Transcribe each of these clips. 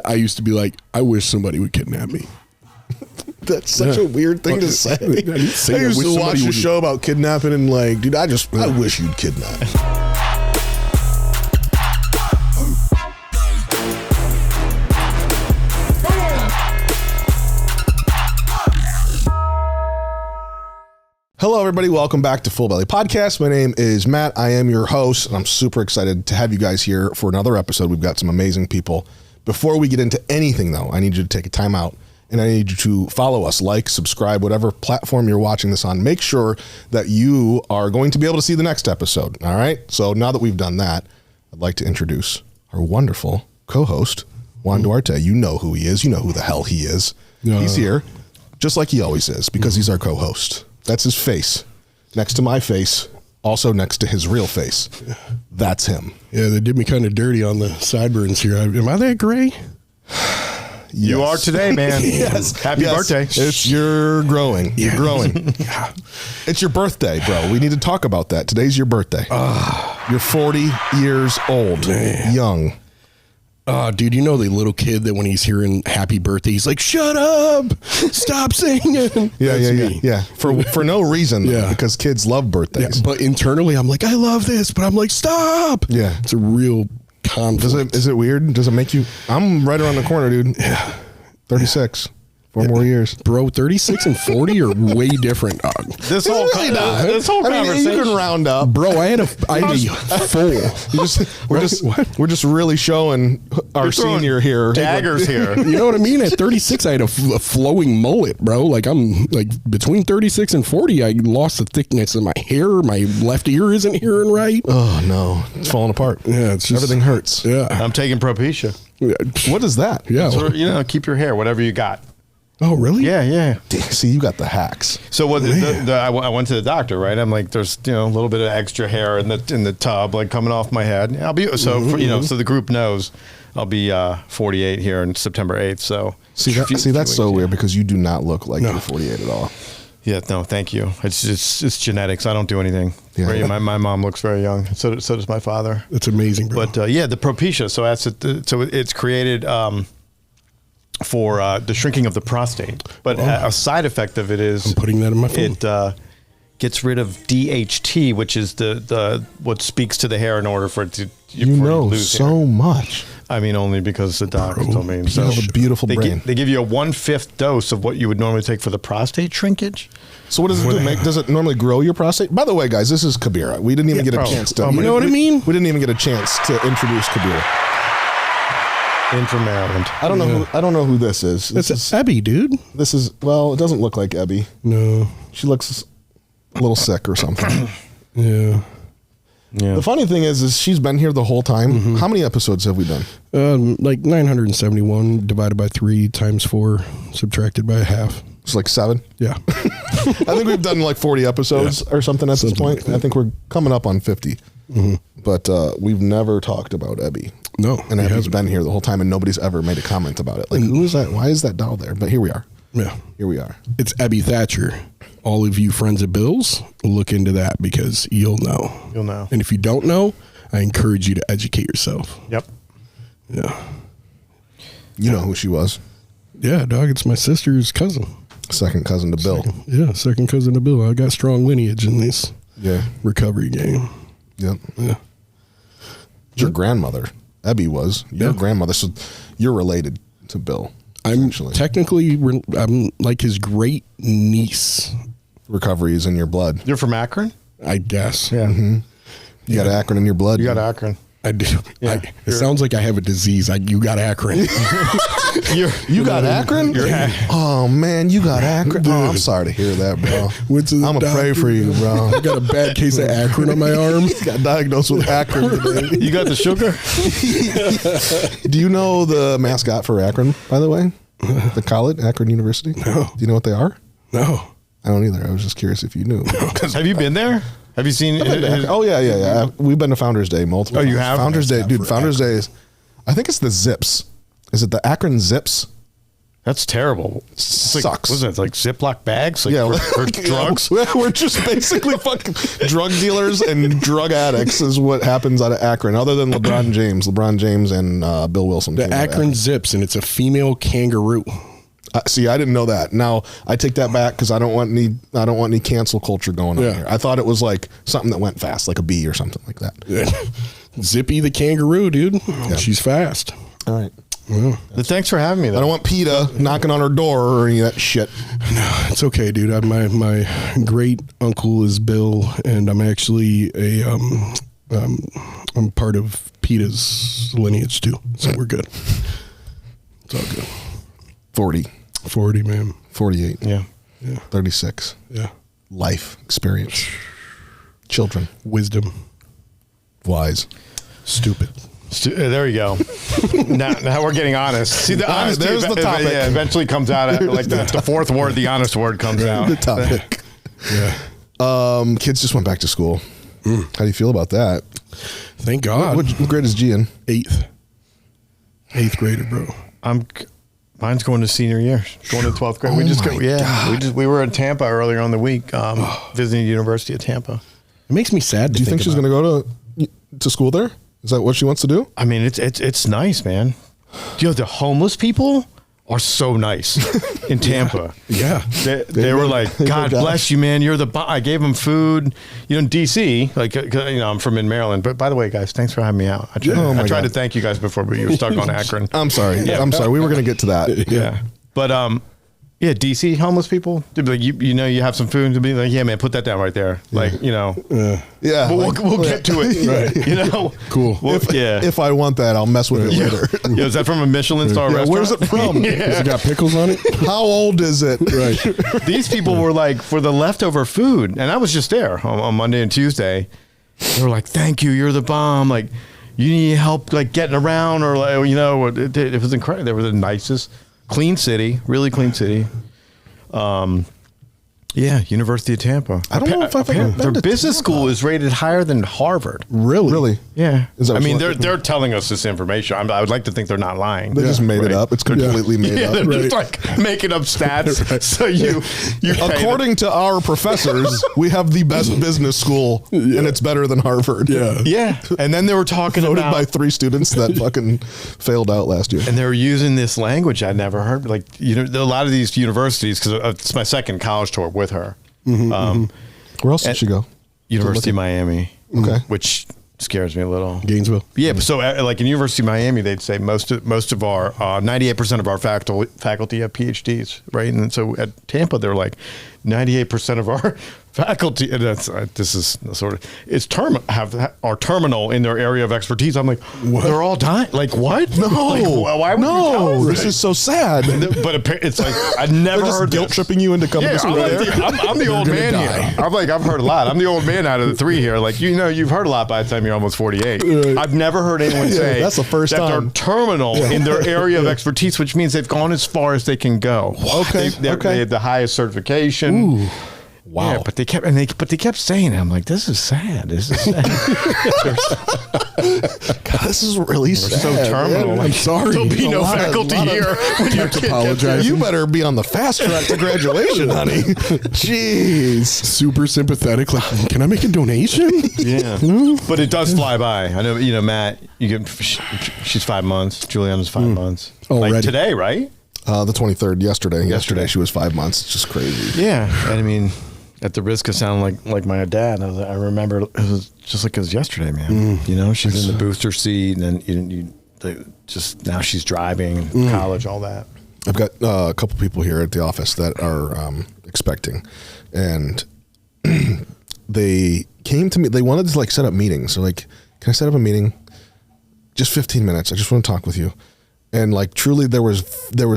I used to be like, I wish somebody would kidnap me. That's such a weird thing to say. I used to watch a show about kidnapping and like, dude, I wish you'd kidnap. Hello, everybody. Welcome back to Full Belly Podcast. My name is Matt. I am your host, and I'm super excited to have you guys here for another episode. We've got some amazing people. Before we get into anything, though, I need you to take a time out, and I need you to follow us, like, subscribe, whatever platform you're watching this on. Make sure that you are going to be able to see the next episode, all right? So now that we've done that, I'd like to introduce our wonderful co-host, Juan Duarte. You know who he is. You know who the hell he is. He's here, just like he always is, because he's our co-host. That's his face. Next to my face, also next to his real face. That's him. Yeah, they did me kind of dirty on the sideburns here. Am I that gray? Yes. You are today, man. Yes. Happy birthday. You're growing. You're growing. Yeah. It's your birthday, bro. We need to talk about that. Today's your birthday. You're 40 years old. Man. Young. Dude, you know the little kid that when he's hearing happy birthday, he's like, shut up, stop singing. Yeah. For no reason, though, because kids love birthdays. Yeah, but internally, I'm like, I love this, but I'm like, stop. Yeah. It's a real conflict. Is it weird? Does it make you? I'm right around the corner, dude. Yeah. 36. 4 more years. Bro, 36 and 40 are way different, dog. This whole conversation. You can round up. Bro, I had a full. We're just really showing our senior here. Daggers here. You know what I mean? At 36, I had a flowing mullet, bro. Like I'm like between 36 and 40, I lost the thickness of my hair. My left ear isn't hearing right. Oh no, it's falling apart. Yeah, it's just, everything hurts. Yeah, I'm taking Propecia. What is that? Yeah, so, keep your hair, whatever you got. Oh, really? Yeah. See, you got the hacks. So what? I went to the doctor, right? I'm like, there's a little bit of extra hair in the tub, like coming off my head. I'll be so the group knows I'll be 48 here on September 8th. So that's so weird because you do not look like you're 48 at all. Yeah, no, thank you. It's genetics. I don't do anything. Yeah. My mom looks very young. So does my father. That's amazing, bro. But the Propecia. So it's created. For the shrinking of the prostate. But a side effect of it is... I'm putting that in my phone. It gets rid of DHT, which is the what speaks to the hair in order for it to lose so hair. Much. I mean, only because the doctor told me. So you have a beautiful brain. They give you a 1/5 dose of what you would normally take for the prostate shrinkage. So what does it do? Does it normally grow your prostate? By the way, guys, this is Kabira. We didn't even get a chance to... you know what I mean? We didn't even get a chance to introduce Kabira. In from Maryland. I don't know who this is. This is Abby, dude. This is, well, it doesn't look like Abby. No. She looks a little sick or something. Yeah. The funny thing is she's been here the whole time. Mm-hmm. How many episodes have we done? Like 971 divided by 3 times 4 subtracted by a half. It's like 7. Yeah. I think we've done like 40 episodes or something at this point. Like I think we're coming up on 50. Mm-hmm. But we've never talked about Abby. No. And Abby's been here the whole time and nobody's ever made a comment about it. Like, who is that? Why is that doll there? But here we are. Yeah. Here we are. It's Abby Thatcher. All of you friends of Bill's, look into that because you'll know. You'll know. And if you don't know, I encourage you to educate yourself. Yep. Yeah. You know who she was. Yeah, dog. It's my sister's cousin. Second cousin to Bill. Second cousin to Bill. I got strong lineage in this recovery game. Yep. Yeah. Your grandmother, Abby, was your grandmother, so you're related to Bill. I'm technically I'm like his great niece. Recovery is in your blood. You're from Akron? I guess. Yeah. Mm-hmm. You got Akron in your blood. You got Akron. I do. Yeah. It sounds like I have a disease. You got Akron. you got Akron? Oh, man, you got Akron? Oh, I'm sorry to hear that, bro. I'm going to pray for you, bro. I got a bad case of Akron on my arm. Got diagnosed with Akron today. You got the sugar? Do you know the mascot for Akron, by the way? The college, Akron University? No. Do you know what they are? No. I don't either. I was just curious if you knew. Have you been there? Have you seen? Oh yeah. We've been to Founders Day multiple. Oh, times. you have? Founders Day, dude. Founders Day is. I think it's the Zips. Is it the Akron Zips? That's terrible. It's like, Sucks. what is that, like Ziploc bags? Like Yeah, for drugs? We're just basically fucking drug dealers and drug addicts is what happens out of Akron, other than LeBron James and Bill Wilson. The Akron Zips, and it's a female kangaroo. See, I didn't know that. Now I take that back because I don't want any cancel culture going on here. I thought it was like something that went fast, like a bee or something like that. Yeah. Zippy the kangaroo, dude. Yeah. She's fast. All right. Yeah. Thanks for having me, though. I don't want PETA knocking on her door or any of that shit. No, it's okay, dude. My great uncle is Bill, and I'm actually I'm part of PETA's lineage too, so we're good. It's all good. 40, man. 48. Yeah. 36. Yeah. Life experience. Children. Wisdom. Wise. Stupid. There you go. now we're getting honest. See, the honesty there's the topic. eventually comes out at, like the fourth word, the honest word comes out. The topic. Yeah. Kids just went back to school. How do you feel about that? Thank God. What grade is G in? Eighth grader, bro. Mine's going to senior year, going to 12th grade. We were in Tampa earlier on the week, visiting the University of Tampa. It makes me sad. Do you think she's going to go to school there? Is that what she wants to do? I mean, it's nice, man. The homeless people are so nice in Tampa. Yeah. They were like, God bless you, man. You're the I gave them food. In DC, like, I'm from in Maryland. But by the way, guys, thanks for having me out. I tried to thank you guys before, but you were stuck on Akron. I'm sorry. Yeah. I'm sorry. We were going to get to that. Yeah. But yeah, DC homeless people, they'd be like, you have some food, to be like, yeah, man, put that down right there. Like, Yeah. But we'll get to it. Right. Cool. If I want that, I'll mess with it later. Is that from a Michelin star restaurant? Where's it from? Has it got pickles on it? How old is it? Right. These people were like, for the leftover food, and I was just there on Monday and Tuesday. They were like, thank you, you're the bomb. Like, you need help, like, getting around, or, like, it was incredible. They were the nicest. Clean city, really clean city. Yeah, University of Tampa. I don't know if I've ever Their been to business Tampa. school is rated higher than Harvard. Really? Yeah. Is that I what mean, you they're telling us this information. I would like to think they're not lying. They just made it up. It's completely made Yeah, up. they're just like making up stats. So you According to our professors, we have the best business school, and it's better than Harvard. Yeah. And then they were talking Voted about by 3 students that fucking failed out last year. and they were using this language I'd never heard. Like, a lot of these universities, because it's my second college tour with her. Where else did she go? University of Miami. Okay. Which scares me a little. Gainesville. Yeah, but so like in University of Miami, they'd say most of our 98% of our faculty have PhDs, right? And so at Tampa, they're like 98% of our faculty, and that's this is sort of are terminal in their area of expertise. I'm like, they're all dying. Like what? No, like, why would you tell us this is so sad. But it's like I'd never They're just heard guilt this. tripping you into coming Yeah, to school. I'm the old man here. I've heard a lot. I'm the old man out of the 3 here. Like, you've heard a lot by the time you're almost 48. Right. I've never heard anyone say that's the first that time. they're terminal in their area of expertise, which means they've gone as far as they can go. Okay. They have the highest certification. Ooh. Wow. Yeah, but they kept saying it. I'm like, this is sad. This is sad. God, this is really sad. so terminal. man. I'm sorry. There'll be A no lot of- faculty lot of- here when your kid apologize. You better be on the fast track to graduation, honey. Jeez. Super sympathetic. Like, can I make a donation? Yeah, but it does fly by. I know, Matt. She's 5 months. Juliana's 5 months. Already. Like today, right? The 23rd, yesterday she was 5 months. It's just crazy. Yeah, and I mean, at the risk of sounding like my dad, I remember it was just like it was yesterday, man. She's in the booster seat, and then just now she's driving, college, all that. I've got a couple people here at the office that are expecting, and they came to me. They wanted to set up meetings. So can I set up a meeting? Just 15 minutes. I just want to talk with you. And truly, there was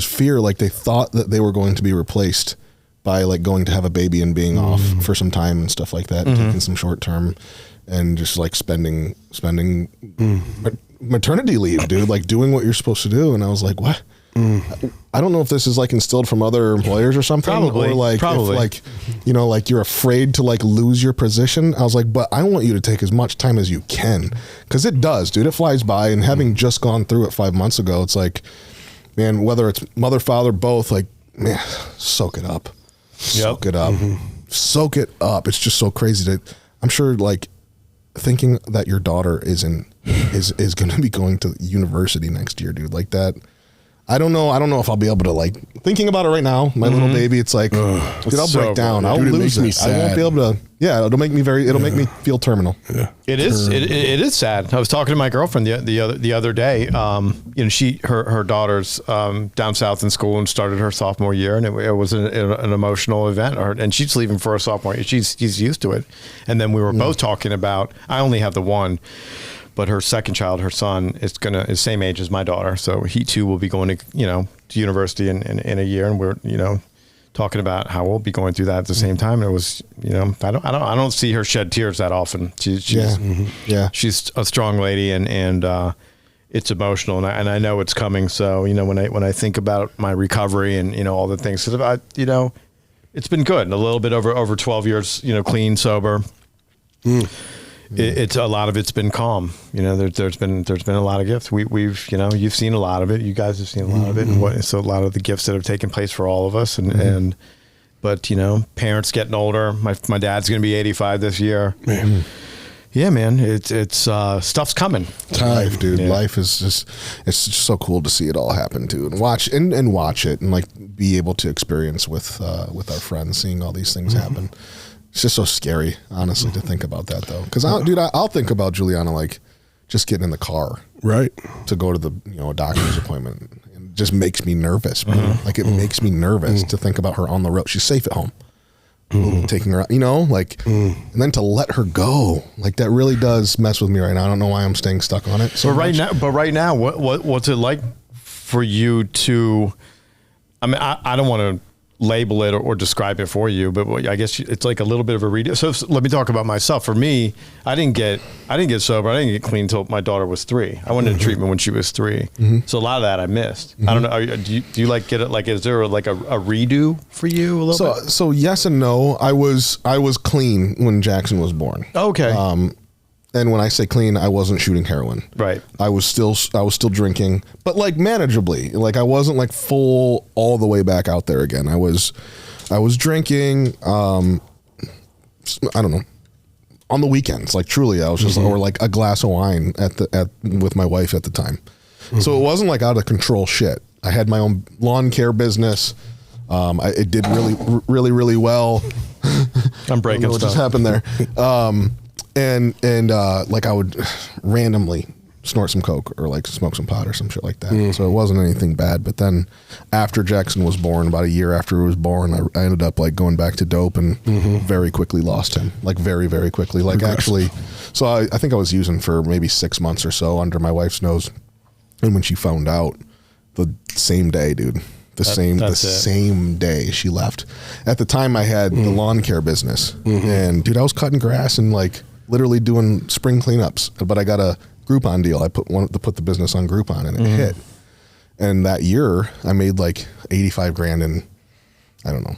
fear. They thought that they were going to be replaced by going to have a baby and being off for some time and stuff like that, taking some short term, and just spending maternity leave, dude. Doing what you're supposed to do. And I was like, what? I don't know if this is instilled from other employers or something, Probably. or if you're afraid to lose your position. I was like, but I want you to take as much time as you can, because it does, dude. It flies by, and having just gone through it 5 months ago, it's man, whether it's mother, father, both, like, man, soak it up. Soak it up. Soak it up. It's just so crazy I'm sure, like, thinking that your daughter is going to be going to university next year, dude, like that. I don't know if I'll be able to, like, thinking about it right now, my little baby, it's like, dude, I'll break down. I'll lose it. I won't be able to. Yeah, it'll make me me feel terminal. Yeah. It is sad. I was talking to my girlfriend the other day. Her daughter's down south in school and started her sophomore year, and it was an emotional event. And she's leaving for her sophomore year. She's used to it. And then we were both talking about. I only have the one, but her second child, her son, is same age as my daughter, so he too will be going to university in a year, and we're talking about how we'll be going through that at the same time. And it was, I don't see her shed tears that often. She's a strong lady, and it's emotional, and I know it's coming. So when I think about my recovery and all the things, it's been good. A little bit over 12 years, clean, sober. It's a lot of it's been calm. There's been a lot of gifts. We've you've seen a lot of it. You guys have seen a lot of it, and so a lot of the gifts that have taken place for all of us. But parents getting older. My dad's going to be 85 this year. Yeah, man, it's stuff's coming. Life, dude. Yeah. Life is it's just so cool to see it all happen too, and watch it, and like be able to experience with our friends, seeing all these things happen. It's just so scary, honestly, to think about that, though. Because, I'll think about Juliana, like, just getting in the car. Right. To go to the, a doctor's appointment. It just makes me nervous, bro. Like, it makes me nervous to think about her on the road. She's safe at home. Taking her out, and then to let her go. Like, that really does mess with me right now. I don't know why I'm staying stuck on it so much. Right now, what's it like for you to, I don't want to label it or describe it for you, but I guess it's like a little bit of a redo. So let me talk about myself. For me, I didn't get sober. I didn't get clean until my daughter was 3. I went into treatment when she was 3. So a lot of that I missed. I don't know. Do you like get it? Like, is there like a redo for you a little bit? So yes and no. I was clean when Jackson was born. Okay. And when I say clean, I wasn't shooting heroin. Right. I was still drinking, but like manageably. Like I wasn't like full all the way back out there again. I was drinking. I don't know, on the weekends. Like truly, I was just or like a glass of wine with my wife at the time. So it wasn't like out of control shit. I had my own lawn care business. It did really well. I'm breaking what stuff. just happened there. And like I would randomly snort some coke or like smoke some pot or some shit like that. So it wasn't anything bad. But then after Jackson was born, about a year after he was born, I ended up like going back to dope and very quickly lost him. Like very, very quickly. Like actually, so I think I was using for maybe 6 months or so under my wife's nose. And when she found out, the same day, dude. The same day she left. At the time I had the lawn care business. And dude, I was cutting grass and like literally doing spring cleanups, but I got a Groupon deal. I put the business on Groupon and it hit. And that year I made like 85 grand in, I don't know,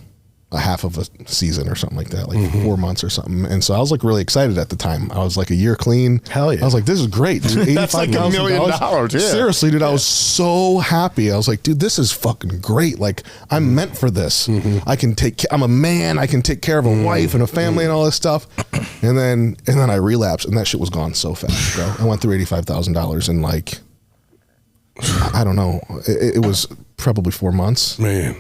a half of a season or something like that, like 4 months or something. And so I was like really excited at the time. I was like a year clean. Hell yeah. I was like, this is great. Dude, That's like $1 million. Yeah. Seriously, dude, I was so happy. I was like, dude, this is fucking great. Like I'm meant for this. I'm a man. I can take care of a wife and a family and all this stuff. And then I relapsed and that shit was gone so fast, bro. I went through $85,000 in like, I don't know. It was probably 4 months. Man.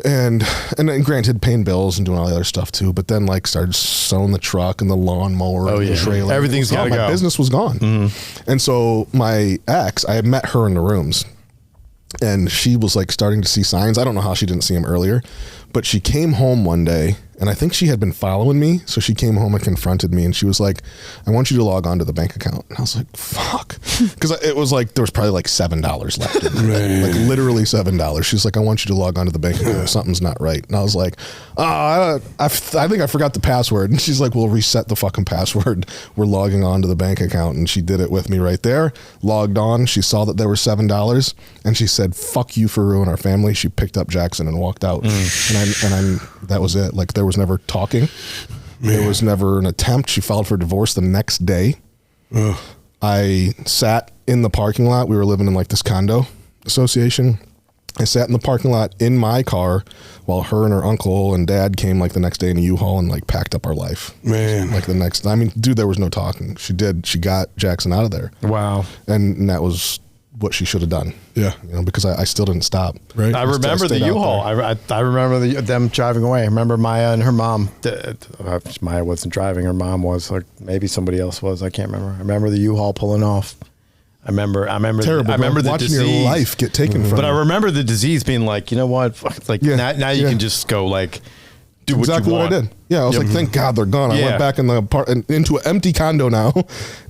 And then granted paying bills and doing all the other stuff too, but then like started selling the truck and the lawnmower and the trailer. Everything's gotta go. My business was gone. And so my ex, I had met her in the rooms and she was like starting to see signs. I don't know how she didn't see them earlier, but she came home one day and I think she had been following me. So she came home and confronted me and she was like, I want you to log on to the bank account. And I was like, fuck. Because it was like, there was probably like $7 left in there. Like literally $7. She's like, I want you to log on to the bank account. Something's not right. And I was like, I think I forgot the password. And she's like, well, reset the fucking password. We're logging on to the bank account. And she did it with me right there. Logged on. She saw that there were $7 and she said, fuck you for ruining our family. She picked up Jackson and walked out. And that was it. Like there was never talking. There was never an attempt. She filed for divorce the next day. I sat in the parking lot. We were living in like this condo Association. I sat in the parking lot in my car while her and her uncle and dad came like the next day in a U-Haul and like packed up our life. Man. Like the next, I mean, dude, there was no talking. She got Jackson out of there. Wow. And that was what she should have done. Yeah. You know, because I still didn't stop. Right. I remember the U-Haul. I remember them driving away. I remember Maya and her mom. Maya wasn't driving. Her mom was, like maybe somebody else was. I can't remember. I remember the U-Haul pulling off. I remember. Terrible. I remember the watching disease. your life get taken from But you. I remember the disease being like, you know what? Fuck, like now you can just go like do exactly what you want. what I did. Yeah, I was like, thank God they're gone. I Yeah. went back in the into an empty condo now,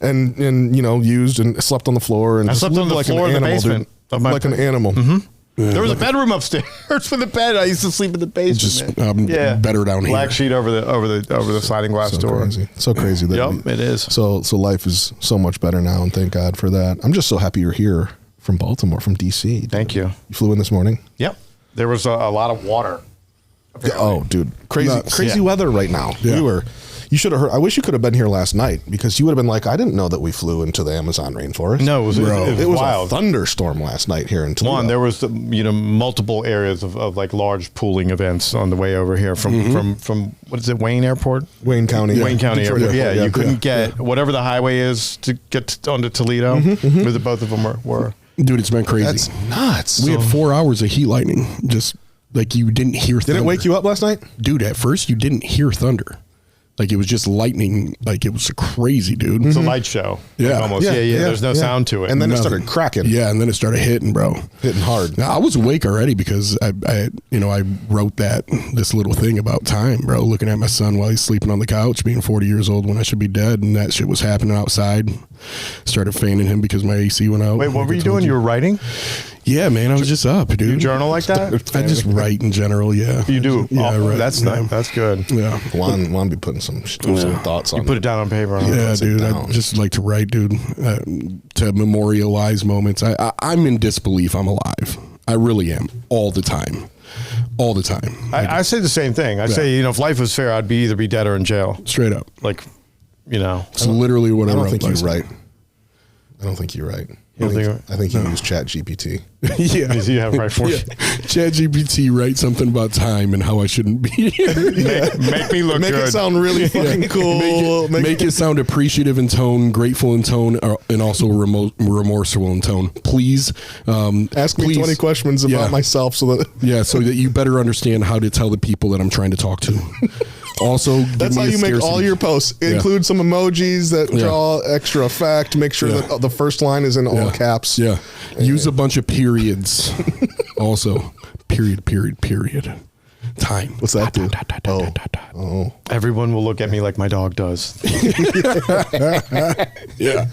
and you know used and slept on the floor and I just slept on lived the like floor an in the animal, basement dude. of my Like an animal. There was a bedroom upstairs for the bed. I used to sleep in the basement. Just better down Black here. sheet over the sliding glass So door. crazy. So crazy that Yep, it is. So life is so much better now, and thank God for that. I'm just so happy you're here from Baltimore, from DC. Dude. Thank you. You flew in this morning. Yep. There was a lot of water. Oh, dude, crazy Nuts. crazy Yeah. weather right now. Yeah. You should have heard. I wish you could have been here last night because you would have been like, I didn't know that we flew into the Amazon rainforest. No, it was It was wild. a thunderstorm last night here in Toledo. One, there was multiple areas of like large pooling events on the way over here from what is it, Wayne Airport? Wayne County. Wayne County Detroit Airport. Airport, Yeah, you couldn't get whatever the highway is to get onto Toledo. Both of them were. Dude, it's been crazy. That's nuts. We had 4 hours of heat lightning. Just like you didn't hear thunder. Did it wake you up last night? Dude, at first you didn't hear thunder. Like it was just lightning. Like it was crazy, dude. It's a light show. Yeah. Like almost. Yeah. There's no sound to it. And then it Nothing. started cracking. Yeah, and then it started hitting, bro. Hitting hard. Now, I was awake already because I wrote this little thing about time, bro. Looking at my son while he's sleeping on the couch, being 40 years old when I should be dead, and that shit was happening outside. Started fanning him because my AC went out. Wait, what like were I you told doing? You were writing? Yeah, man, I was just up, dude. You journal like that? I just write in general. Yeah, You do? Yeah, I write. That's yeah. nice. That's good. Yeah. Juan be putting some thoughts on. You put it down on paper. Huh? Yeah, sit dude. I down. just like to write, dude, to memorialize moments. I'm in disbelief. I'm alive. I really am all the time. All the time. I say the same thing. I say, if life was fair, I'd either be dead or in jail. Straight up. Like, It's literally what I I don't wrote. think you're last night. right. I don't think you're right. You don't think- I think you use Chat GPT. Yeah. You have right for Yeah. ChatGPT write something about time and how I shouldn't be here. Make me look Make good. it sound really fucking cool. Make it sound appreciative in tone, grateful in tone, and also remorseful in tone. Please Ask me please. 20 questions about Yeah. myself so that Yeah, so that you better understand how to tell the people that I'm trying to talk to. Also, give that's me how a you make all scarcity. your posts. Yeah. Include some emojis that draw extra effect. Make sure Yeah. that the first line is in all caps. Yeah. Use a bunch of periods. Also, period. Time. What's that do? Oh. Everyone will look at me like my dog does. Yeah.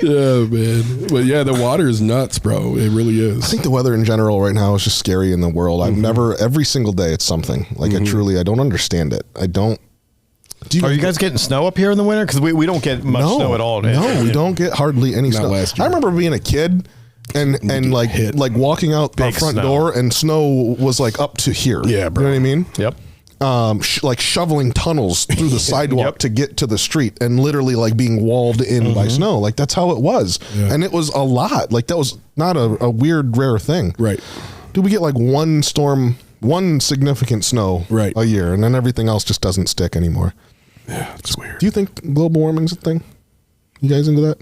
Yeah, man. But yeah, the water is nuts, bro. It really is. I think the weather in general right now is just scary in the world. I've never, every single day it's something. Like I don't understand it. I don't. Do Are you guys getting snow up here in the winter? Because we don't get much snow at all. No, we don't get hardly any Not snow. last year. I remember being a kid and like walking out our Big front snow. door and snow was like up to here. Yeah, bro. You know what I mean? Yep. Like shoveling tunnels through the sidewalk Yep. to get to the street and literally like being walled in by snow. Like that's how it was. Yeah. And it was a lot. Like that was not a weird, rare thing. Right. Do we get like one significant snow Right. a year and then everything else just doesn't stick anymore? Yeah, it's weird. Do you think global warming's a thing? You guys into that?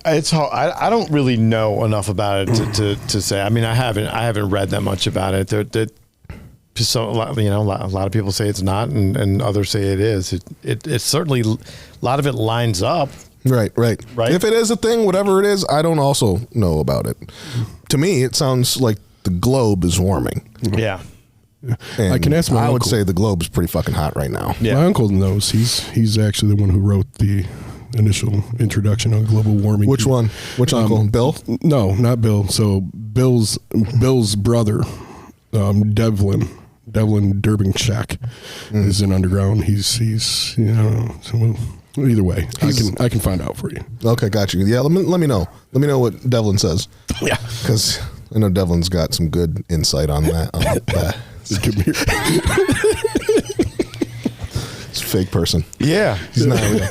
It's hard. I don't really know enough about it to say. I mean, I haven't read that much about it. So a lot of people say it's not, and others say it is. It certainly, a lot of it lines up. Right. Right. If it is a thing, whatever it is, I don't also know about it. To me, it sounds like the globe is warming. Yeah. And I can ask my I would uncle. say the globe's pretty fucking hot right now. Yeah. My uncle knows. He's actually the one who wrote the initial introduction on global warming. Which one? Which uncle? Bill? No, not Bill. So Bill's brother, Devlin Durbinchak, is in underground. He's so either way, I can find out for you. Okay, got you. Yeah, let me know. Let me know what Devlin says. Yeah. Because I know Devlin's got some good insight on that. It's a fake person. Yeah. He's not real.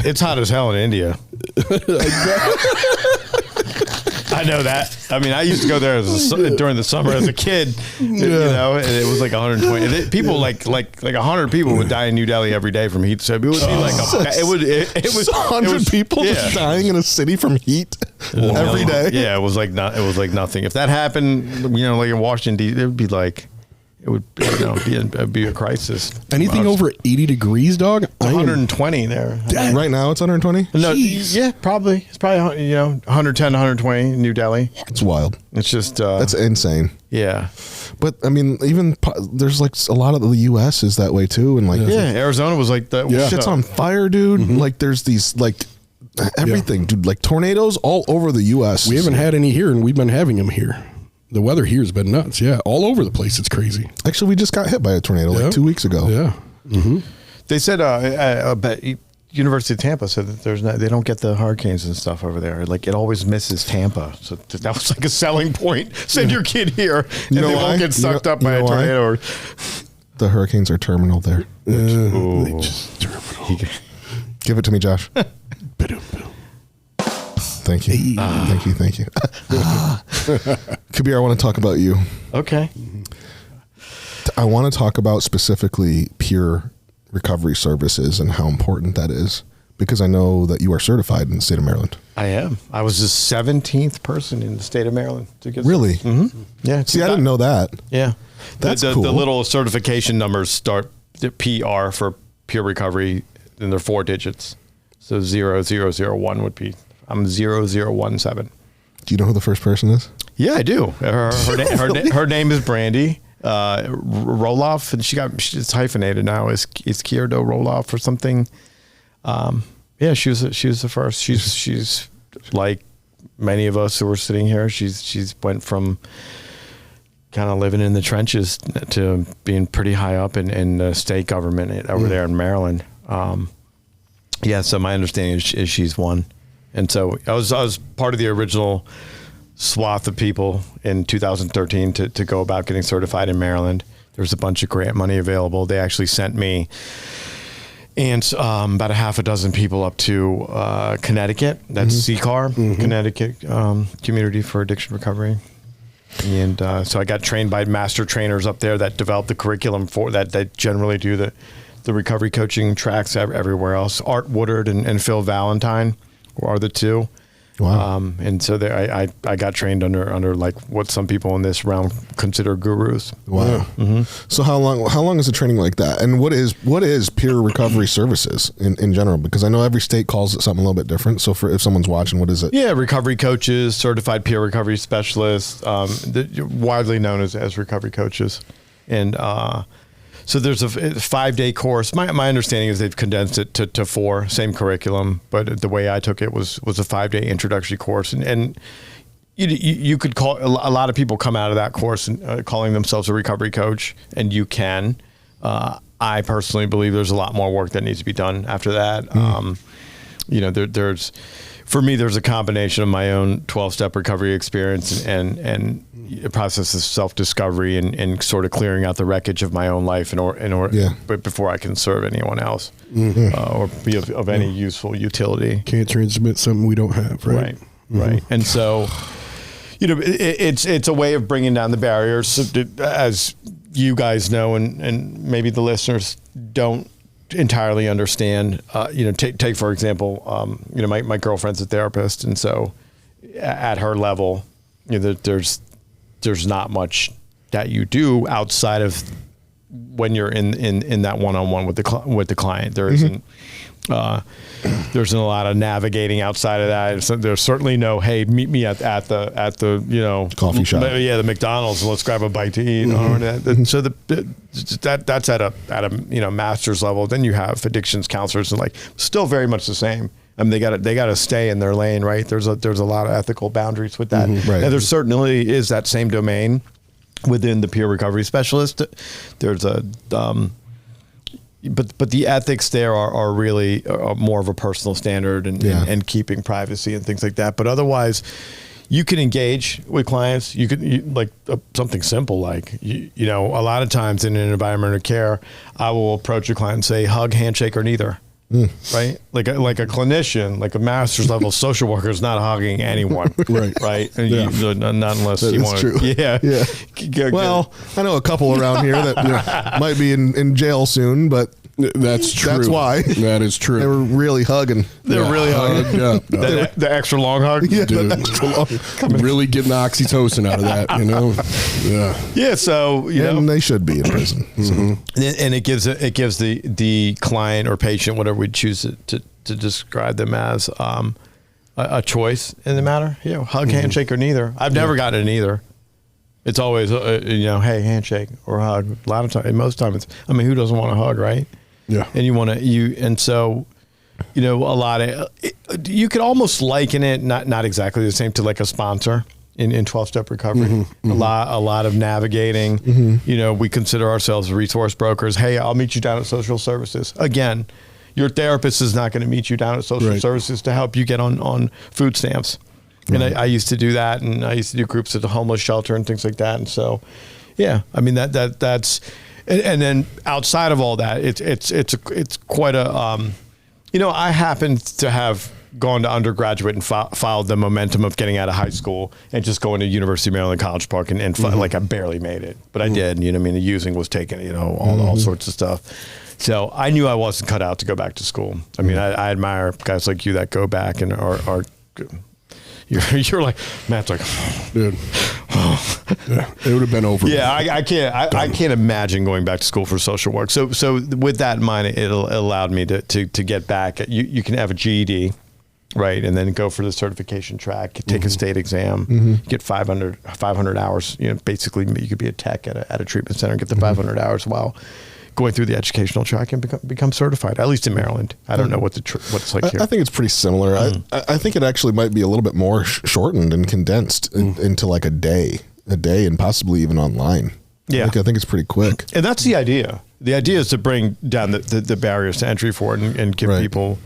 It's hot as hell in India. I know that. I mean, I used to go there during the summer as a kid, you know, and it was like 120. People like 100 people would die in New Delhi every day from heat. So it would be like it was 100 people just dying in a city from heat every day. Yeah, it was like nothing. If that happened, you know, like in Washington D.C., it would be like. It would, you know, be a crisis. Anything over 80 degrees, dog? 120 there. Right now it's 120? No, yeah, probably. It's probably, you know, 110, 120 in New Delhi. It's wild. It's just... that's insane. Yeah. But, I mean, even there's like a lot of the U.S. is that way too. And like... Yeah, Arizona was like that. Yeah. Shit's on fire, dude. Mm-hmm. Like there's these like... Everything, dude. Like tornadoes all over the U.S. We haven't had any here, and we've been having them here. The weather here has been nuts. Yeah, all over the place. It's crazy. Actually, we just got hit by a tornado like 2 weeks ago. Yeah. Mm-hmm. They said University of Tampa said that they don't get the hurricanes and stuff over there. Like it always misses Tampa. So that was like a selling point. Send your kid here, and they won't get sucked up by a tornado. The hurricanes are terminal there. They just terminal. Give it to me, Josh. Thank you. Thank you. Kabir, I want to talk about you. Okay. I want to talk about specifically peer recovery services and how important that is, because I know that you are certified in the state of Maryland. I am. I was the 17th person in the state of Maryland to get Really? Mm-hmm. Yeah. See, I didn't know that. Yeah. That's cool. The little certification numbers start PR for peer recovery, and they're 4 digits. So 0001 would be... I'm 0017. Do you know who the first person is? Yeah, I do. Her name is Brandy Roloff, and she's hyphenated now. Is Kierdo Roloff or something? Yeah, she was the first. She's like many of us who are sitting here. She's went from kind of living in the trenches to being pretty high up in the state government over there in Maryland. Yeah, so my understanding is she's one. And so I was part of the original swath of people in 2013 to go about getting certified in Maryland. There was a bunch of grant money available. They actually sent me and about a half a dozen people up to Connecticut. That's CCAR, Connecticut Community for Addiction Recovery. And so I got trained by master trainers up there that developed the curriculum for that generally do the recovery coaching tracks everywhere else. Art Woodard and Phil Valentine are the two. Wow. And so I got trained under like what some people in this realm consider gurus. Wow. Mm-hmm. So how long is the training like that? And what is peer recovery services in general? Because I know every state calls it something a little bit different. So if someone's watching, what is it? Yeah, recovery coaches, certified peer recovery specialists, widely known as recovery coaches. And so there's a 5-day course. My understanding is they've condensed it to 4, same curriculum, but the way I took it was a 5-day introductory course. And you could call, a lot of people come out of that course and calling themselves a recovery coach, and you can. I personally believe there's a lot more work that needs to be done after that. There's for me, there's a combination of my own 12-step recovery experience and a process of self-discovery and sort of clearing out the wreckage of my own life but before I can serve anyone else or be of any useful utility. Can't transmit something we don't have, right? Right. And so, it's a way of bringing down the barriers, as you guys know, and maybe the listeners don't entirely understand. Take for example, my girlfriend's a therapist, and so at her level, there's not much that you do outside of when you're in that one-on-one with the client. There isn't there isn't a lot of navigating outside of that. So there's certainly no, hey, meet me at the coffee shop, the McDonald's, and let's grab a bite to eat. So that's at a master's level. Then you have addictions counselors and still very much the same. I mean, they got to stay in their lane, right? There's a lot of ethical boundaries with that. Right. And there certainly is that same domain within the peer recovery specialist. There's a but the ethics there are really more of a personal standard and keeping privacy and things like that. But otherwise, you can engage with clients. You could something simple a lot of times in an environment of care, I will approach a client and say hug, handshake, or neither. right? Like a clinician, like a master's level social worker is not hugging anyone, right? And not unless you want to. Yeah. Well, I know a couple around here that might be in jail soon, but that's true. That's why. That is true. They were really hugging. They're really hugging. The extra long hug. Yeah, dude. Really getting oxytocin out of that, you know? Yeah. So and they should be in prison. So. And it gives the client or patient, whatever we choose to describe them as, a choice in the matter. Hug, handshake, or neither. I've never gotten it either. It's always hey, handshake or hug. A lot of times, most times, who doesn't want a hug, right? Yeah. And and so, a lot of, you could almost liken it, not exactly the same, to like a sponsor in 12-step recovery. A lot of navigating. We consider ourselves resource brokers. Hey, I'll meet you down at social services. Again, your therapist is not going to meet you down at social services to help you get on food stamps. And I used to do that, and I used to do groups at the homeless shelter and things like that. And so, that's, and then outside of all that, it's quite a, I happen to have gone to undergraduate and followed the momentum of getting out of high school and just going to University of Maryland College Park and like I barely made it, but I did. The using was taken, all sorts of stuff. So I knew I wasn't cut out to go back to school. I admire guys like you that go back and are You're like, Matt's like, dude. It would have been over. Yeah, I can't imagine going back to school for social work. So with that in mind, it allowed me to get back. You can have a GED, right, and then go for the certification track, take a state exam, get 500 hours. Basically, you could be a tech at a treatment center and get the 500 hours while going through the educational track and become certified, at least in Maryland. I don't know what it's like here. I think it's pretty similar. I think it actually might be a little bit more shortened and condensed into like a day and possibly even online. Yeah. I think it's pretty quick. And that's the idea. The idea is to bring down the barriers to entry for it and give people...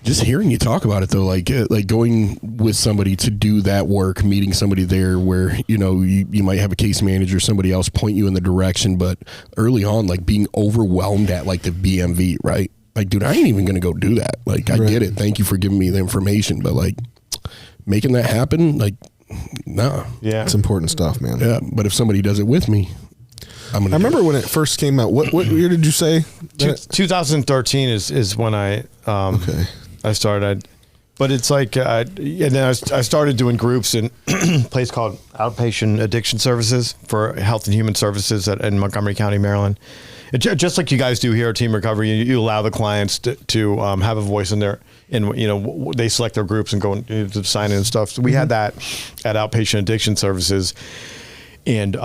just hearing you talk about it though, like going with somebody to do that work, meeting somebody there where, you might have a case manager, somebody else point you in the direction, but early on, like being overwhelmed at like the BMV, right? Like, dude, I ain't even going to go do that. Like, I get it. Thank you for giving me the information, but like making that happen, like, nah. Yeah. It's important stuff, man. Yeah. But if somebody does it with me, I remember when it first came out. What year did you say? 2013 is when I started, but it's like, and then I started doing groups in a place called Outpatient Addiction Services for Health and Human Services in Montgomery County, Maryland. Just like you guys do here at Team Recovery, you allow the clients to have a voice in there, and they select their groups and go to sign in and stuff. So we had that at Outpatient Addiction Services, and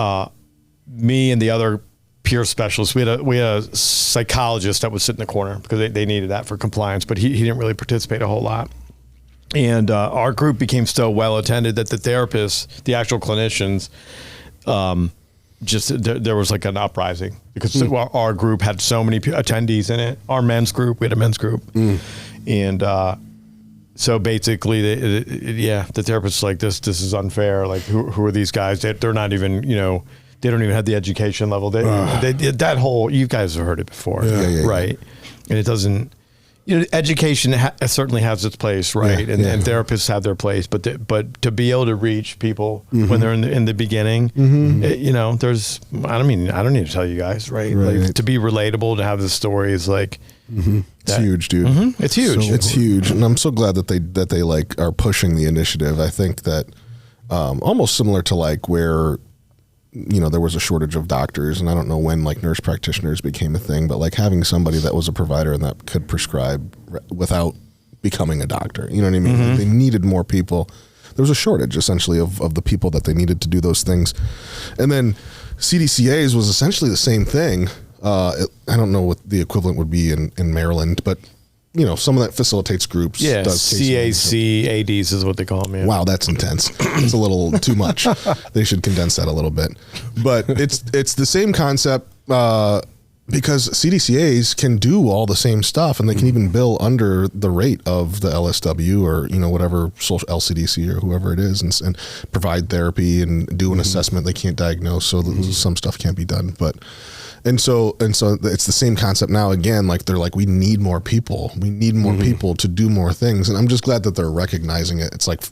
me and the other peer specialists, we had a psychologist that would sit in the corner because they needed that for compliance, but he didn't really participate a whole lot. And our group became so well attended that the therapists, the actual clinicians, there was like an uprising because our group had so many attendees in it. Our men's group, we had a men's group, and so basically, the therapists like this is unfair. Like, who are these guys? They're not even they don't even have the education level. That whole, you guys have heard it before, right? And it doesn't. Education certainly has its place, right? And therapists have their place, but to be able to reach people when they're in the beginning, there's. I don't need to tell you guys, right? Like, to be relatable, to have the stories, like. It's huge, dude. It's huge. It's huge, and I'm so glad that they like are pushing the initiative. I think that almost similar to like where. There was a shortage of doctors, and I don't know when like nurse practitioners became a thing, but like having somebody that was a provider and that could prescribe without becoming a doctor, you know what I mean? Like, they needed more people. There was a shortage essentially of the people that they needed to do those things. And then CDCAs was essentially the same thing. I don't know what the equivalent would be in Maryland, but someone that facilitates groups. Yeah, does CACADs is what they call them. Yeah. Wow, that's intense. It's a little too much. They should condense that a little bit. But it's the same concept because CDCAs can do all the same stuff, and they can even bill under the rate of the LSW or whatever social LCDC or whoever it is, and provide therapy and do an assessment. They can't diagnose, so some stuff can't be done, but. And so it's the same concept now again. Like they're like, we need more people. We need more people to do more things. And I'm just glad that they're recognizing it. It's like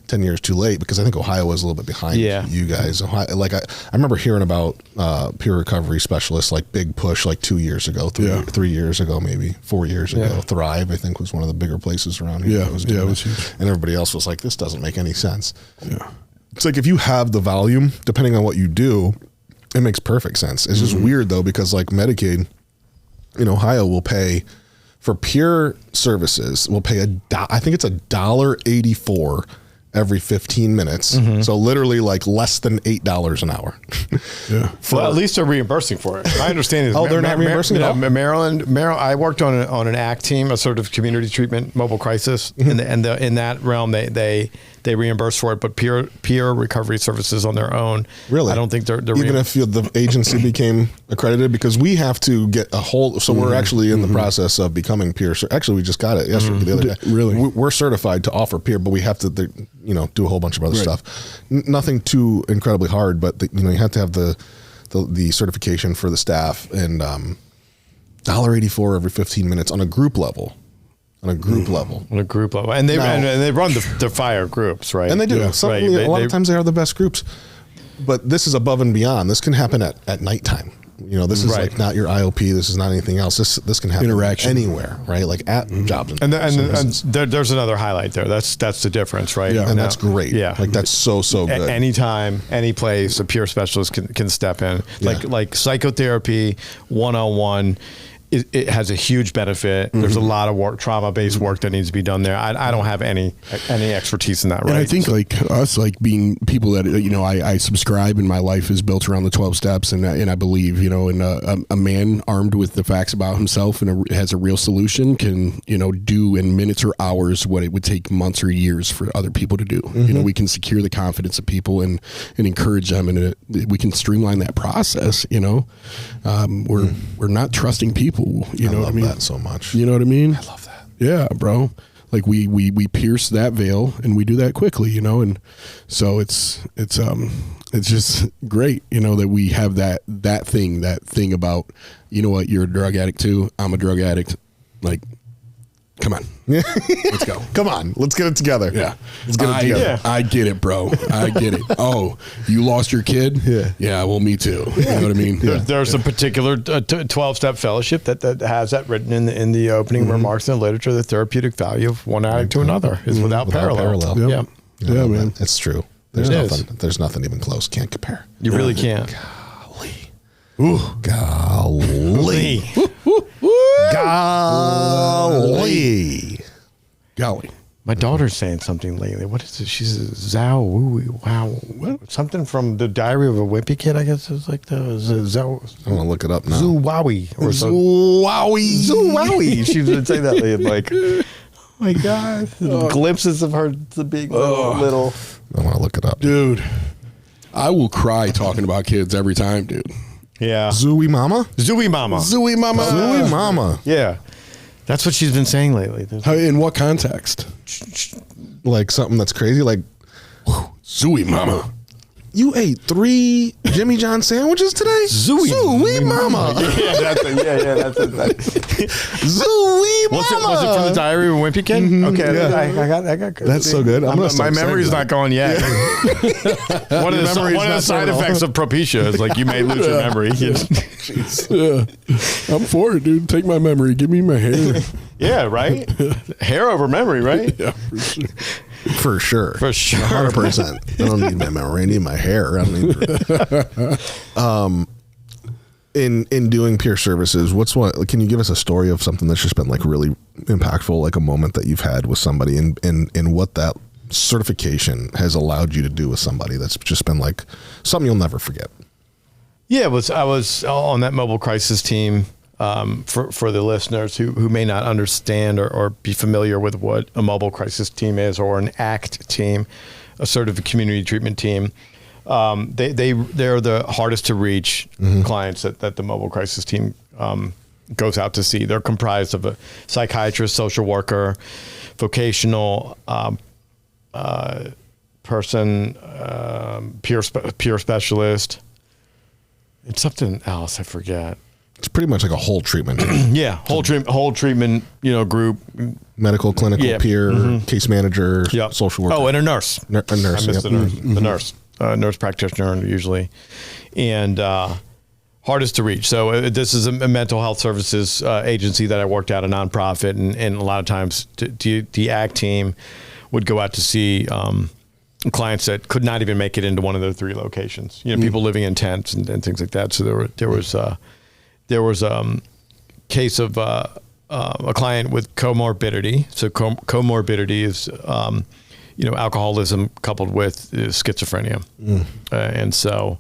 10 years too late, because I think Ohio was a little bit behind you guys. Ohio, like I remember hearing about peer recovery specialists, like big push, like 2 years ago, 3 years ago, maybe 4 years ago. Thrive, I think, was one of the bigger places around here. It was huge. And everybody else was like, this doesn't make any sense. Yeah. It's like if you have the volume, depending on what you do, it makes perfect sense. It's just weird though, because like Medicaid in Ohio will pay for peer services, will pay I think it's $1.84 every 15 minutes. So literally like less than $8 an hour. Well, at least they're reimbursing for it. My understanding is they're not reimbursing at all? Maryland, I worked on an ACT team, a sort of community treatment mobile crisis, and in that realm they reimburse for it, but peer recovery services on their own. Really, I don't think they're even if the agency became accredited, because we have to get a whole. So we're actually in the process of becoming peer. Actually, we just got it yesterday, the other day. Really, we're certified to offer peer, but we have to do a whole bunch of other stuff. Nothing too incredibly hard, but you have to have the certification for the staff, and $1.84 every 15 minutes on a group level. On a group level, and they run the fire groups, right? And they do. A lot of times they are the best groups, but this is above and beyond. This can happen at nighttime. This is like not your IOP. This is not anything else. This can happen anywhere, right? Like at jobs and there's another highlight there. That's the difference, right? Yeah, and that's great. Yeah, like that's so good. Anytime, any place, a peer specialist can step in. Like psychotherapy, 101. It has a huge benefit. There's a lot of work, trauma-based work that needs to be done there. I don't have any expertise in that. Right. And I think like us, like being people that I subscribe, and my life is built around the 12 steps, and I believe in a man armed with the facts about himself and has a real solution can do in minutes or hours what it would take months or years for other people to do. We can secure the confidence of people and encourage them, and we can streamline that process. We're not trusting people. I love that so much. You know what I mean? I love that. Yeah, bro. Like we pierce that veil, and we do that quickly, and so it's just great, that we have that thing about, you're a drug addict too. I'm a drug addict. Like, come on. Let's go. Come on. Let's get it together. Yeah. Let's get it together. I get it, bro. I get it. Oh, you lost your kid? Yeah. Yeah, well, me too. You know what I mean? There's a particular 12-step fellowship that has that written in the opening remarks in the literature. The therapeutic value of one addict to another is without parallel. Yep. Yeah, man. It's true. There's nothing even close. Can't compare. You really can't. Golly. Ooh. Golly. Golly. My daughter's saying something lately. What is it? She says, wow. What? Something from the Diary of a Wimpy Kid, I guess. It's like the Zow. I'm going to look it up now. Zoowowie. Zoowowie. She would say that like, oh my God. Glimpses of her being little. I want to look it up. Dude, I will cry talking about kids every time, dude. Yeah. Zooey Mama? Zooey Mama. Zooey Mama. Yeah. That's what she's been saying lately. In what context? Like something that's crazy, like Zooey Mama. You ate 3 Jimmy John sandwiches today? Zooey Mama. That's it. Zooey Mama. Was it from the Diary of a Wimpy Kid? Mm-hmm. Okay, yeah. I got good. That's so good. My memory's not going yet. Yeah. One of the side effects of Propecia is like you may lose your memory. I'm for it, dude. Take my memory. Give me my hair. Yeah, right? Hair over memory, right? Yeah, for sure. For sure. 100%. I don't need my memory. I need my hair. I don't need in doing peer services, can you give us a story of something that's just been like really impactful, like a moment that you've had with somebody and what that certification has allowed you to do with somebody that's just been like something you'll never forget? Yeah, I was on that mobile crisis team. For the listeners who may not understand or be familiar with what a mobile crisis team is, or an ACT team, a sort of a community treatment team, they're the hardest to reach clients that the mobile crisis team goes out to see. They're comprised of a psychiatrist, social worker, vocational person, peer specialist, It's something else. I forget. It's pretty much like a whole treatment. Yeah, whole treatment. Group. Medical, clinical, peer, case manager, social worker. Oh, and a nurse. A nurse. I missed the nurse. The nurse practitioner usually, and hardest to reach. So this is a mental health services agency that I worked at, a nonprofit, and a lot of times the ACT team would go out to see clients that could not even make it into one of the 3 locations. People living in tents and things like that. So there was a case of a client with comorbidity. So comorbidity is alcoholism coupled with schizophrenia, and so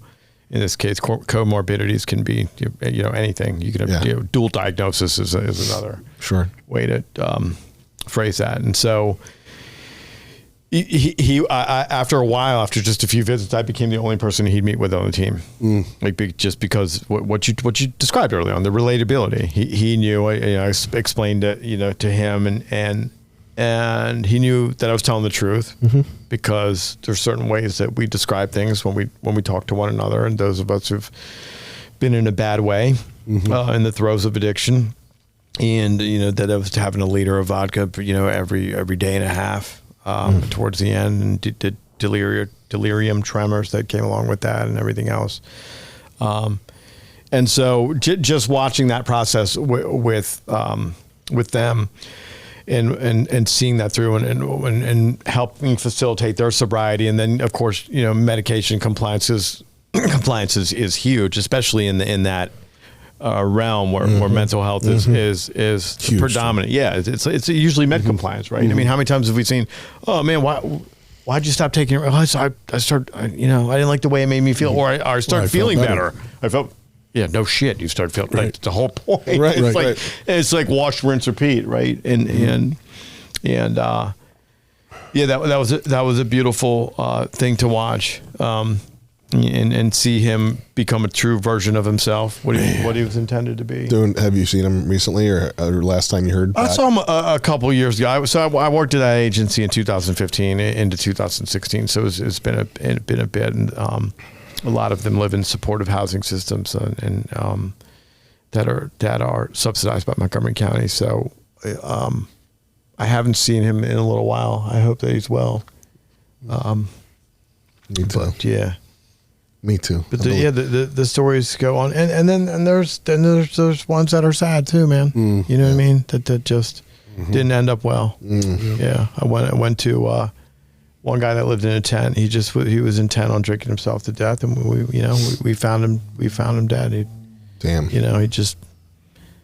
in this case, comorbidities can be anything. You can have dual diagnosis is another way to phrase that, and so. He after a while, after just a few visits, I became the only person he'd meet with on the team, just because what you described earlier on, the relatability. He knew. I explained it, to him, and he knew that I was telling the truth, because there's certain ways that we describe things when we talk to one another, and those of us who've been in a bad way, in the throes of addiction, and that I was having a liter of vodka, every day and a half. Towards the end, and did delirium tremors that came along with that, and everything else. And so just watching that process with them, and seeing that through, and helping facilitate their sobriety, and then of course medication compliance is huge, especially in that. Realm where mental health is huge. Predominant. Yeah, it's usually med compliance, right? I mean, how many times have we seen? Oh man, why'd you stop taking it? Oh, I started. I didn't like the way it made me feel, or I started feeling better. I felt. Yeah, no shit. You start feeling right. The whole point. Right, it's like wash, rinse, repeat, right? And that was a beautiful thing to watch. And see him become a true version of himself, what he was intended to be. Have you seen him recently, or last time you heard? I saw him a couple of years ago. I worked at that agency in 2015 into 2016, so it's been a bit. And a lot of them live in supportive housing systems, and that are subsidized by Montgomery County. So I haven't seen him in a little while. I hope that he's well. Me too. But, yeah. Me too. But the stories go on, and then there's those ones that are sad too, man. You know what I mean? That just didn't end up well. Yeah, I went to one guy that lived in a tent. He was intent on drinking himself to death, and we found him dead. Damn. He just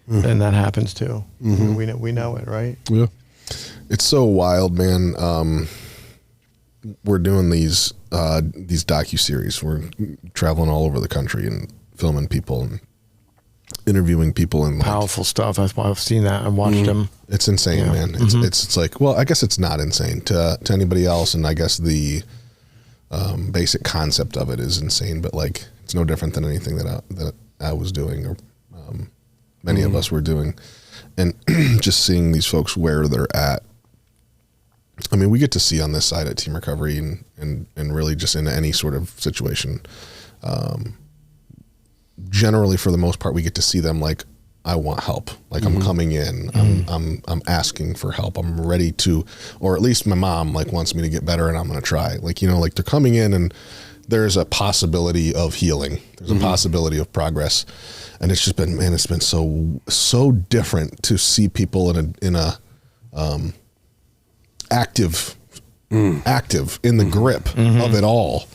and that happens too. We know it, right? Yeah. It's so wild, man. We're doing these docuseries. We're traveling all over the country and filming people and interviewing people, and powerful stuff. I've seen that. I've watched them. It's insane, man. It's like, well, I guess it's not insane to anybody else, and I guess the basic concept of it is insane. But like, it's no different than anything that I was doing, or many of us were doing, and just seeing these folks where they're at. I mean, we get to see on this side at Team Recovery and really just in any sort of situation. Generally, for the most part, we get to see them like, I want help. Like I'm coming in, I'm asking for help. I'm ready to, or at least my mom like wants me to get better, and I'm going to try. Like, like they're coming in and there's a possibility of healing. There's a possibility of progress. And it's just been, man, it's been so different to see people in a active in the grip of it all.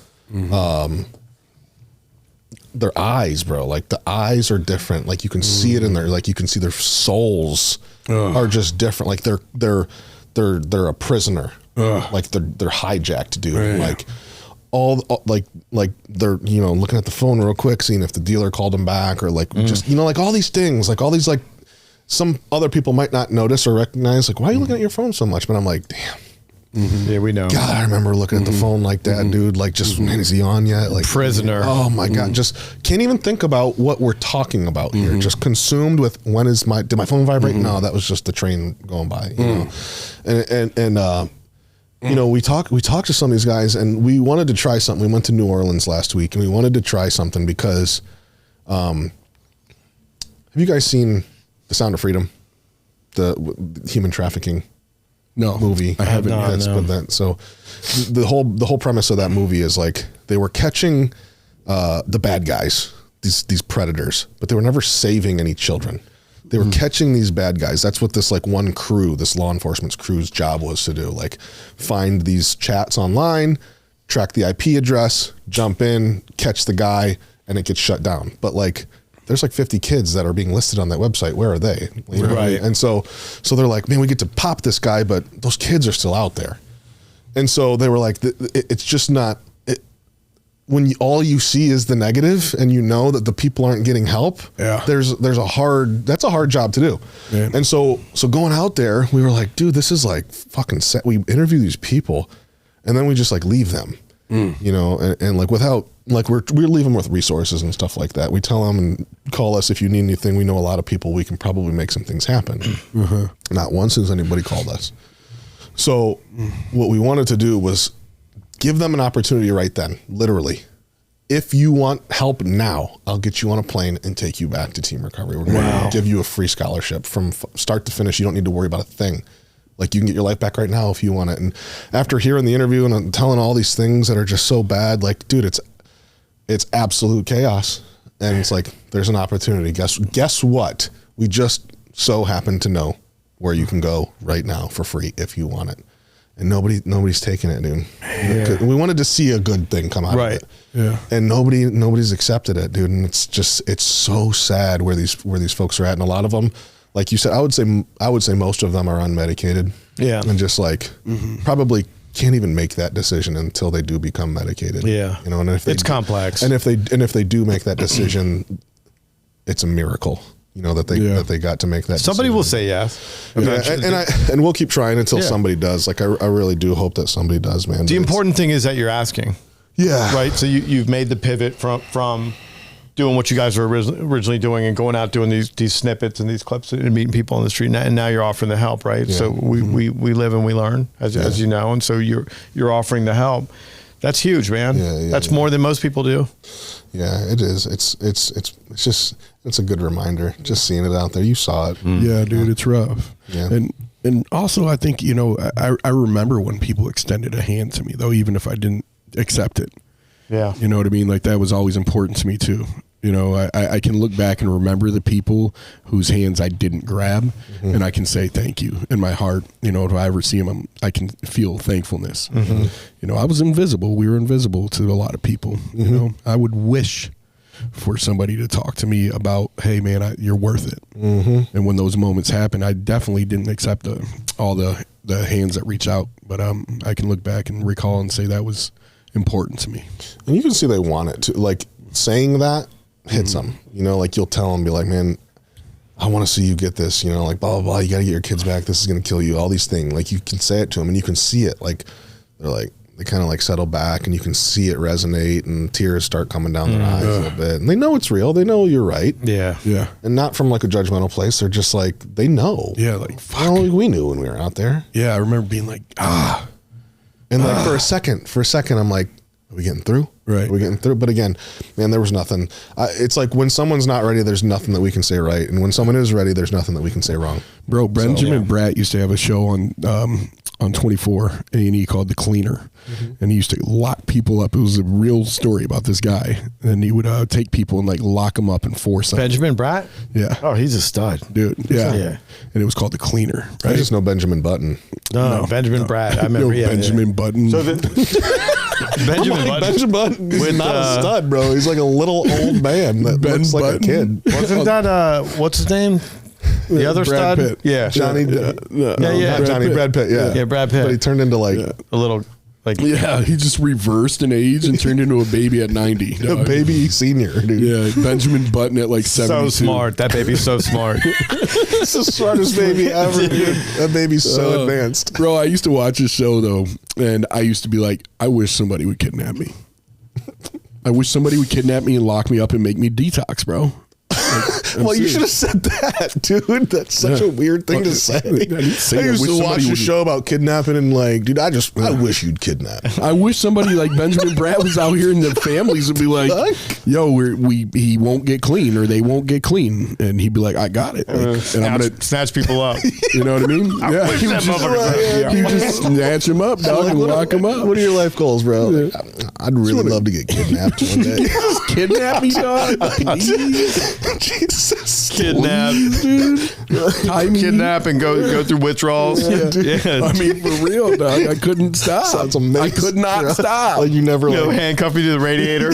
Their eyes, bro, like the eyes are different. Like you can see it in their, like you can see their souls are just different. Like they're a prisoner. Like they're hijacked, dude. Right. Like all like they're, looking at the phone real quick, seeing if the dealer called them back, or like just, like all these things, like all these, like some other people might not notice or recognize, like, why are you looking at your phone so much? But I'm like, damn. Yeah, we know. God, I remember looking at the phone like that, dude. Like, just, man, is he on yet? Like, prisoner. Oh my God, just can't even think about what we're talking about here. Just consumed with, did my phone vibrate? No, that was just the train going by. And we talked to some of these guys, and we wanted to try something. We went to New Orleans last week, and we wanted to try something because Have you guys seen The Sound of Freedom? The human trafficking movie. I haven't. So the whole premise of that movie is like they were catching the bad guys, these predators, but they were never saving any children. They were catching these bad guys. That's what this like one crew, this law enforcement's crew's job was to do. Like find these chats online, track the IP address, jump in, catch the guy, and it gets shut down. But like there's like 50 kids that are being listed on that website. Where are they? You know? Right. And so they're like, man, we get to pop this guy, but those kids are still out there. And so they were like, it's just not, when all you see is the negative and you know that the people aren't getting help, that's a hard job to do. Yeah. And so going out there, we were like, dude, this is like fucking set. We interview these people and then we just like leave them, you know, and like without, like we leave them with resources and stuff like that. We tell them and call us if you need anything. We know a lot of people. We can probably make some things happen. Not once has anybody called us. So what we wanted to do was give them an opportunity right then, literally. If you want help now, I'll get you on a plane and take you back to Team Recovery. We're going to give you a free scholarship from start to finish. You don't need to worry about a thing. Like you can get your life back right now if you want it. And after hearing the interview and telling all these things that are just so bad, like, dude, it's absolute chaos. And it's like, there's an opportunity. Guess what? We just so happen to know where you can go right now for free if you want it. And nobody's taking it, dude. Yeah. We wanted to see a good thing come out of it. Yeah. And nobody's accepted it, dude. And it's so sad where these folks are at. And a lot of them, like you said, I would say most of them are unmedicated. Yeah. And just like probably can't even make that decision until they do become medicated. Yeah. You know, and if it's complex. And if they do make that decision, it's a miracle. You know, that they got to make that Somebody decision. will say yes. And we'll keep trying until somebody does. Like I really do hope that somebody does, man. The important thing is that you're asking. Yeah. Right. So you've made the pivot from doing what you guys were originally doing and going out doing these snippets and these clips and meeting people on the street, and now you're offering the help, right? Yeah. So we live and we learn, as you know, and so you're offering the help. That's huge, man. That's more than most people do. Yeah, it is. It's a good reminder. Just seeing it out there. You saw it. Yeah, dude, it's rough. Yeah. And also I think, you know, I remember when people extended a hand to me though, even if I didn't accept it. Yeah. You know what I mean? Like that was always important to me too. You know, I can look back and remember the people whose hands I didn't grab, and I can say thank you in my heart. You know, if I ever see them, I can feel thankfulness. You know, I was invisible. We were invisible to a lot of people. You know, I would wish for somebody to talk to me about, hey, man, you're worth it. And when those moments happen, I definitely didn't accept all the hands that reach out. But I can look back and recall and say that was important to me. And you can see they want it to. Like saying that hits them, you know, like you'll tell them, be like, man, I want to see you get this, you know, like blah, blah, blah. You got to get your kids back. This is going to kill you. All these things. Like you can say it to them and you can see it. Like they kind of like settle back and you can see it resonate and tears start coming down their eyes a little bit. And they know it's real. They know you're right. Yeah. Yeah. And not from like a judgmental place. They're just like, they know. Yeah. Like, fuck. You know, we knew when we were out there. Yeah. I remember being like, And like for a second, I'm like, are we getting through? Right. Are we getting through? But again, man, there was nothing. It's like when someone's not ready, there's nothing that we can say right. And when someone is ready, there's nothing that we can say wrong. Bro, Benjamin Bratt used to have a show on 24 A&E called The Cleaner. And he used to lock people up. It was a real story about this guy. And he would take people and like lock them up and force them. Benjamin Bratt? Yeah. Oh, he's a stud. Dude, yeah. And it was called The Cleaner. Right? I just know Benjamin Button. No, Benjamin Bratt. I remember Benjamin Button. So Benjamin Button is not a stud, bro. He's like a little old man that looks like a kid. Wasn't that what's his name? The other Brad stud? Pitt. Yeah. Johnny. Brad Pitt. Yeah. Yeah, Brad Pitt. But he turned into like a little. Like, yeah, he just reversed in age and turned into a baby at 90. A baby senior, dude. Yeah, Benjamin Button at like 72. So smart. That baby's so smart. It's the smartest baby ever, dude. That baby's so advanced. Bro, I used to watch his show, though, and I used to be like, I wish somebody would kidnap me. I wish somebody would kidnap me and lock me up and make me detox, bro. Well, you should have said that, dude. That's such a weird thing to say. I used to watch a show about kidnapping and like, dude, I wish you'd kidnap. I wish somebody like Benjamin Bratt was out here and the families would be like, yo, he won't get clean or they won't get clean. And he'd be like, I got it. Like, and I'm going to snatch people up. You know what I mean? Yeah. He would just snatch him up, dog, and lock him up. What are your life goals, bro? Yeah. I'd really love to get kidnapped one day. Just kidnap me, dog. Jesus. Kidnap. Kidnap and go through withdrawals. Yeah. I mean, for real, dog. I couldn't stop. Sounds amazing. I could not stop. Like you never handcuff me to the radiator.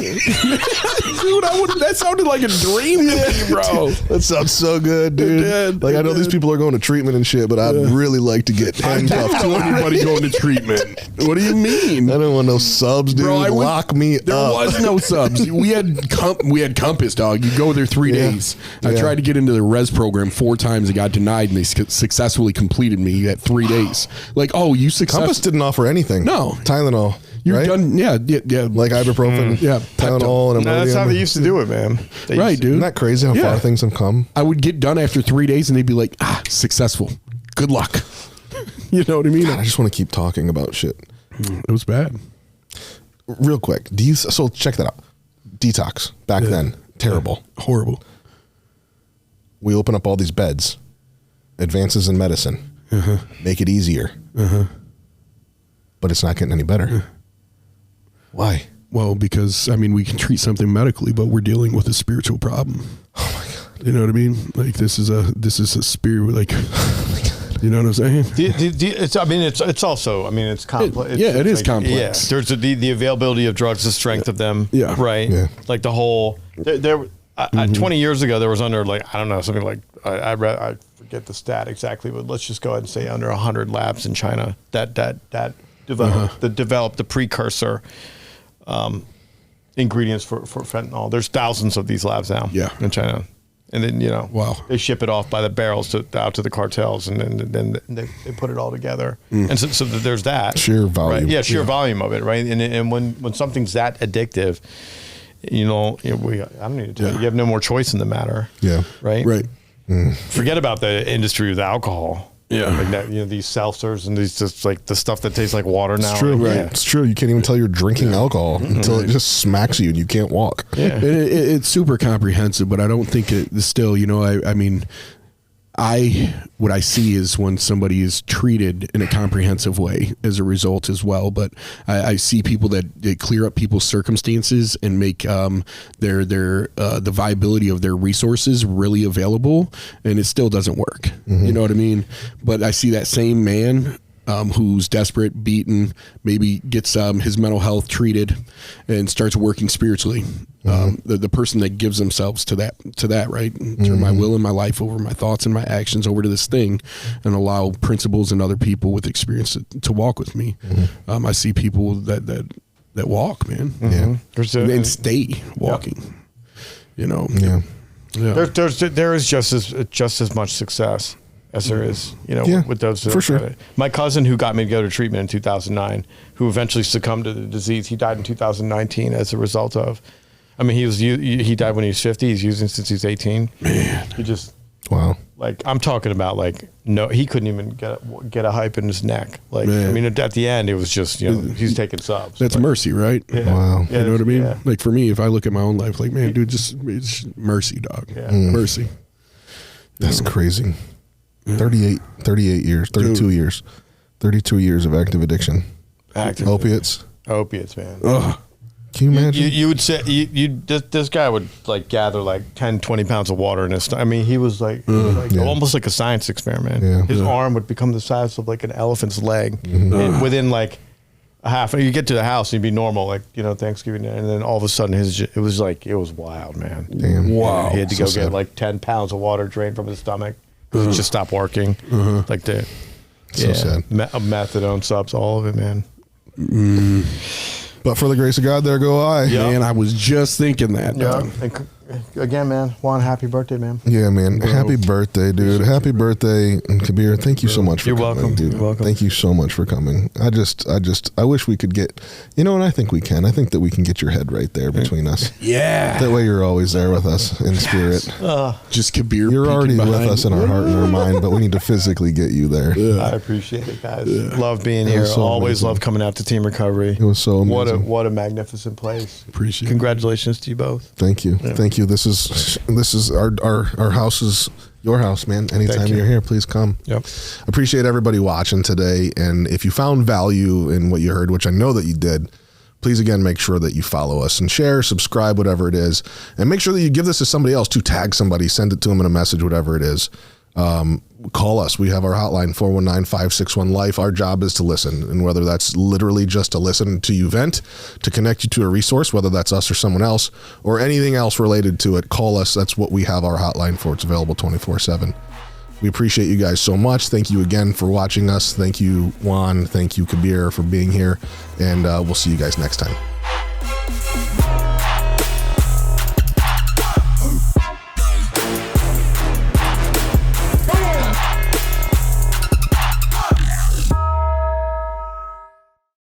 Dude, that sounded like a dream to me, bro. That sounds so good, dude. Like I know these people are going to treatment and shit, but I'd really like to get handcuffed. I don't want anybody going to treatment. What do you mean? I don't want no subs, dude. Bro, lock me there up. There was no subs. We had Compass, dog. You go there 3 days. I tried to get into the res program 4 times and got denied, and they successfully completed me at 3 days. Like, oh, you successfully. Compass didn't offer anything. No. Tylenol. You're right? done. Yeah. Like ibuprofen. Yeah. Tylenol and that's how they used to do it, man. Right, dude. Isn't that crazy how far things have come? I would get done after 3 days and they'd be like, successful. Good luck. You know what I mean? God, I just want to keep talking about shit. It was bad. Real quick. So check that out. Detox. Back then. Terrible. Horrible. We open up all these beds. Advances in medicine. Make it easier. But it's not getting any better. Why? Well, because, I mean, we can treat something medically, but we're dealing with a spiritual problem. Oh, my God. You know what I mean? Like, this is a spirit, like... You know what I'm saying? It's also, it's complex. It is complex. Yeah. There's the availability of drugs, the strength of them. Yeah. Right. Yeah. Like the whole, 20 years ago, there was under like, I don't know, something like, I forget the stat exactly, but let's just go ahead and say under 100 labs in China that developed the precursor ingredients for fentanyl. There's thousands of these labs now in China. And then, they ship it off by the barrels out to the cartels, and then they put it all together. And so there's that. Sheer volume. Right? Yeah, sheer volume of it, right? And when something's that addictive, I don't need to tell you, you have no more choice in the matter. Yeah. Right? Right. Forget about the industry of alcohol. Yeah. Like that, these seltzers and these just like the stuff that tastes like water now. It's true, right? Yeah. It's true. You can't even tell you're drinking alcohol until it just smacks you and you can't walk. Yeah. It's super comprehensive, but I don't think it's still, what I see is when somebody is treated in a comprehensive way as a result as well. But I see people that they clear up people's circumstances and make the viability of their resources really available, and it still doesn't work. You know what I mean? But I see that same man who's desperate, beaten, maybe gets his mental health treated and starts working spiritually. The person that gives themselves to that, right? Turn my will and my life over, my thoughts and my actions over to this thing, and allow principles and other people with experience to walk with me. I see people that walk, man. And stay walking. There is just as much success as there is, with those. For sure. My cousin who got me to go to treatment in 2009, who eventually succumbed to the disease, he died in 2019 as a result of, he died when he was 50. He's using since he's 18. Man. He just, wow. Like, I'm talking about he couldn't even get a hype in his neck. Like, man. At the end, it was just, he's taking subs. That's mercy, right? Yeah. Wow. You know what I mean? Yeah. Like for me, if I look at my own life, like, man, dude, it's mercy, dog. Yeah. Mercy. That's crazy. 38 years, 32 years. 32 years of active addiction. Opiates, man. Ugh. Can you imagine? You would say this guy would like gather like 10, 20 pounds of water in his stomach. He was like, almost like a science experiment. Yeah. His arm would become the size of like an elephant's leg. And within like a half, you get to the house and you'd be normal, like, Thanksgiving, and then all of a sudden it was wild, man. Damn. Wow. He had to go get like 10 pounds of water drained from his stomach. It just stopped working. Like the sad. methadone subs, all of it, man. But for the grace of God, there go I. Yeah. Man, I was just thinking that. Yeah, again, man, Juan, happy birthday, man. Yeah, man. Happy birthday, dude. Happy birthday, Kabir. Thank you so much for You're coming, welcome. dude. You're welcome. Thank you so much for coming. I wish we could get, and I think we can. I think that we can get your head right there between us. Yeah. That way you're always there with us in spirit. Just Kabir. You're peeking already with behind. us in our heart and our mind, but we need to physically get you there. I appreciate it, guys. Love being It here. was so Always amazing. love coming out to Team Recovery. It was so amazing. What a magnificent place. Appreciate it. Congratulations to you both. Thank you. Thank you. This is our house is your house, man. Anytime you. you're here, please come. Yep. Appreciate everybody watching today. And if you found value in what you heard, which I know that you did, please again make sure that you follow us and share, subscribe, whatever it is. And make sure that you give this to somebody else, to tag somebody, send it to them in a message, whatever it is. Call us. We have our hotline, 419-561-LIFE. Our job is to listen. And whether that's literally just to listen to you vent, to connect you to a resource, whether that's us or someone else, or anything else related to it, call us. That's what we have our hotline for. It's available 24/7. We appreciate you guys so much. Thank you again for watching us. Thank you, Juan. Thank you, Kabir, for being here. And we'll see you guys next time.